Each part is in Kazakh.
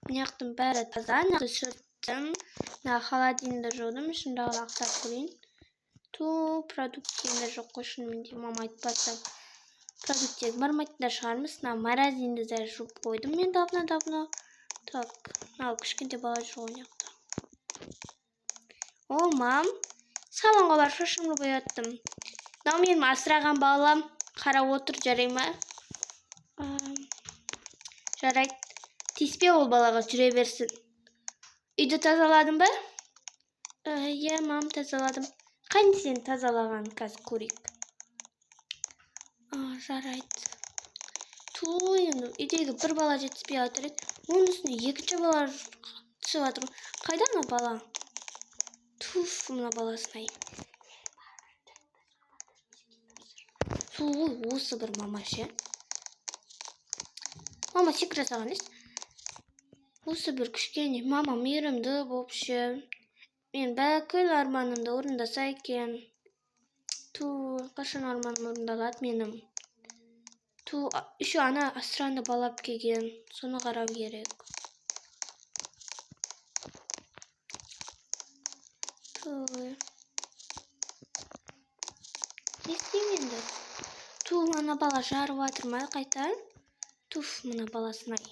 Mıyaqtın bäri taza. Naqy sürtdim. Na холодильникte жудum. Şunda aqsap koyayım. Tu produktiyinde жоқ koşun diyeyim ama aytpasa. Продуктиге бармайтындар шығармыз. Мына морозинді да жуып қойдым мен давно. Так, мынау кішкентай бала жүр ғой мынаяқта. О, мам, салонға барып шашымды бояттым. Мынау менің асыраған балам. Қарап отыр, жарай ма? Жарайды. Тиіспе ол балаға жүре берсін. Үйді тазаладың ба? Иә, мам, тазаладым. Қайны сен тазалаған қазір көрейік. Жарайды. Ту, енді үйдегі бір бала жетіспей жатыр еді. Оның үстіне екінші бала түсіп жатыр. Қайда ана бала? Туф, мына баласын-ай. Ту, осы бір мама ше. Мама секіре салған ес. Осы бір кішкене мама мейірімді вообще. Мен бәкіл арманымды орындаса екен. Ту, қашан арманым орындалады менің. Ту, еще ана асыранды балап келген. Соны қарау керек. Ту. Не істеймін енді? Ту, ана бала жарып жатыр ма қайта? Туф, мына баласын-ай.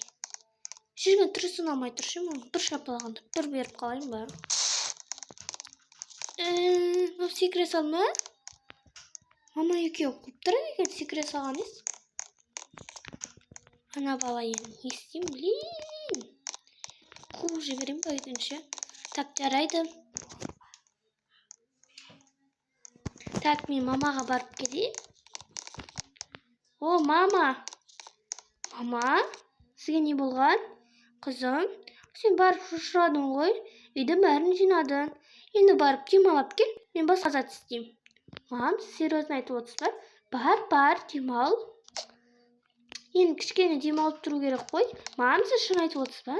Жүрген тұрысын алмай тұршы ма? Бір шапалағанда бір беріп қалайын ба? Мынау секіре салма? Мама екеуі қуып тұр екен секіре салған ес. Ана бала енді не істеймін білейін. Қуып жіберем ба үйден. Так, жарайды. Так, мен мамаға барып келейін. О, мама. Мама, сізге не болған? Қызым, сен барып шошырадың ғой. Үйді бәрін жинадың. Енді барып демалып кел, мен басқа зат істеймін. Мам, серьезно айтып отырсыз ба? Бар, демал. Енді кішкене демалып тұру керек қой. Мам, сіз шын айтып отырсыз ба?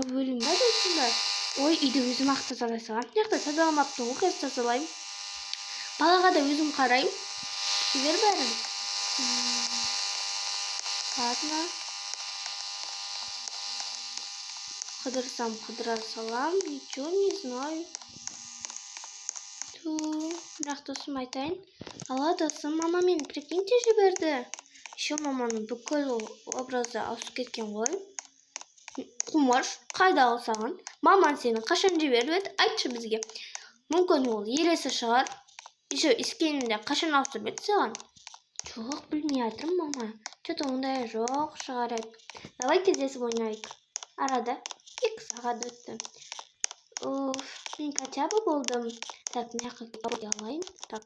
Өлім ба дейсің ба? Ой, үйді өзім ақ тазалай салам. Яқта тазаламаппын ғой, қазір тазалайым. Балаға да өзім қарайым. Жібер бәрін. Ладно. Қыдырсам қыдыра салам. Ничего не знаю. Бірақ досым айтайын. Алла досым, мама мені прикиньте жіберді. Еще маманың бүкіл образы ауысып кеткен ғой. Құмаш, қайда алсаған? Маман сені қашан жіберді еді? Айтшы бізге. Мүмкін ол елесі шығар. Еще искенінде қашан ауысып еді саған? Жоқ, білмей жатырмын, мама. Что-то ондай жоқ шығар еді. Давай кездесіп ойнайық. Арада 2 сағат өтті. Мен хотя бы болдым. Так, мына жаққа келіп алайын. Так.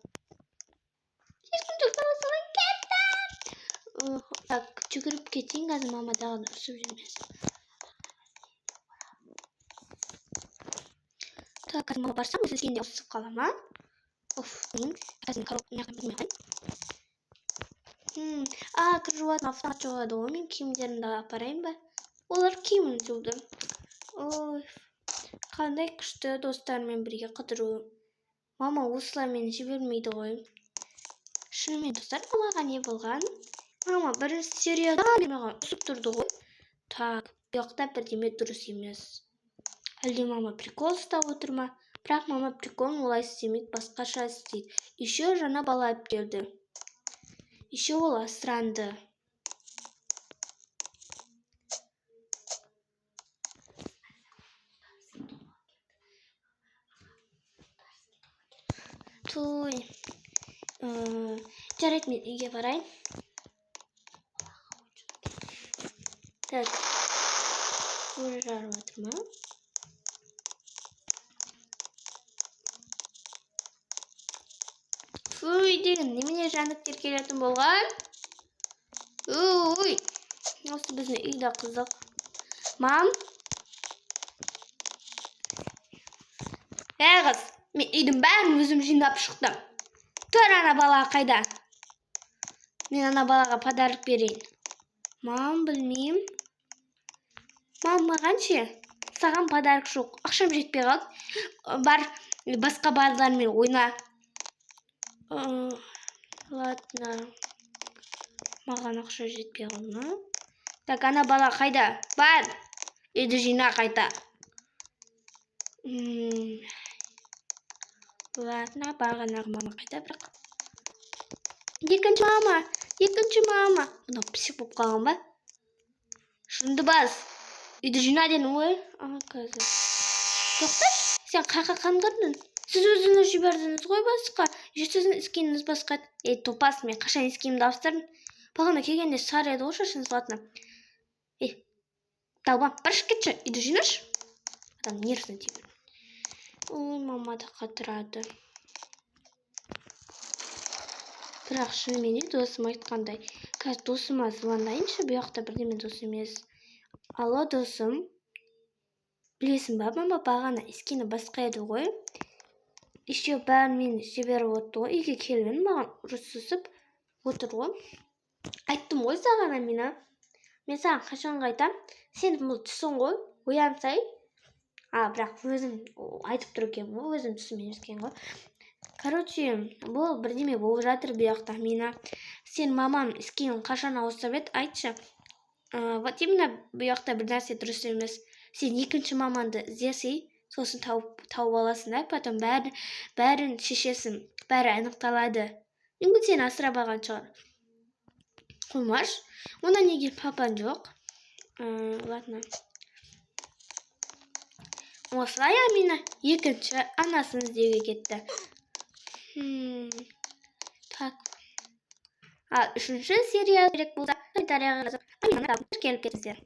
Ешкім жоқ баласынан кеттім. Так, жүгіріп кетейін, қазір мама дағы ұрсып жүрмесін. Так, қазір мама барсам, өзі сенде ұрсып қалам, а? Мен қазір коробка мына жаққа білмей қалайын. Кір жуатын автомат жоғады ғой, мен киімдерімді апарайын ба? Олар киімін жуды. Қандай күшті достармен бірге қыдыру. Мама осылай мені жібермейді ғой. Шынымен достар, балаға не болған? Мама бірінші серияда маған ұсып тұрды ғой. Так, бұяқта бірдеме дұрыс емес. Әлде мама прикол ұстап отыр ма? Бірақ мама приколын олай істемейді, басқаша істейді. Еще жаңа бала алып келді. Еще ол асыранды. Жарайды, мен үйге барайын. Так, уже жарып жатыр ма? Деген немене жәндіктер келетін болған? Осы біздің үйде қызық. Мам? Қыз, мен үйдің бәрін өзім жинап шықтым. Тұр, ана бала қайда? Мен ана балаға подарок берейін. Мам, білмеймін. Мам, маған ше? Саған подарок жоқ. Ақшам жетпей қалды. Бар, басқа балалармен ойна. Ладно. Маған ақша жетпей қалды ма? Так, ана бала қайда? Бар. Үйді жина қайта. Ладно, бағанағы мама қайта бірақ. Екінші мама. Мына псих болып қалған ба? Шынды бас. Үйді жина ден ой. Қазір. Тоқташ, сен қайқа қанғырдың? Сіз өзіңіз жібердіңіз ғой басқа. Сіздің іскеніңіз басқа. Топас, мен қашан іскенімді ауыстырдым. Бағана келгенде сары еді ғой шашыңыз латына. Талбан, бір кетші, үйді жинашы. Адам нервісіне тиіп. Ой, мама да қатырады. Бірақ шынымен досым айтқандай. Қазір досыма звондайыншы, бұл жақта бірдеме дос емес. Алло, досым. Білесің ба, мама бағана іскені басқа еді ғой. Еще бәрін мені жіберіп отты ғой. Үйге келген маған ұрысысып отыр ғой. Айттым ғой саған Амина. Мен саған қашанға айтам? Сен бұл түсің ғой, оянсай. Бірақ өзім айтып тұр екен ғой, өзім түсімен өскен ғой. Короче, бұл бірдеме болып жатыр бұл жақта Амина. Сен мамам іскенін қашан ауыстырып еді, айтшы. Вот именно бұл жақта бір нәрсе дұрыс емес. Сен екінші маманды іздесей, сосын тауып аласың да, потом бәрін шешесің, бәрі анықталады. Мүмкін сен асырап алған шығар. Құмаш, онда неге папан жоқ? Ладно. Осылай Амина екінші анасын іздеуге кетті. Так. Үшінші серия керек болса, комментарияға жазып, Амина келіп кетіңіздер.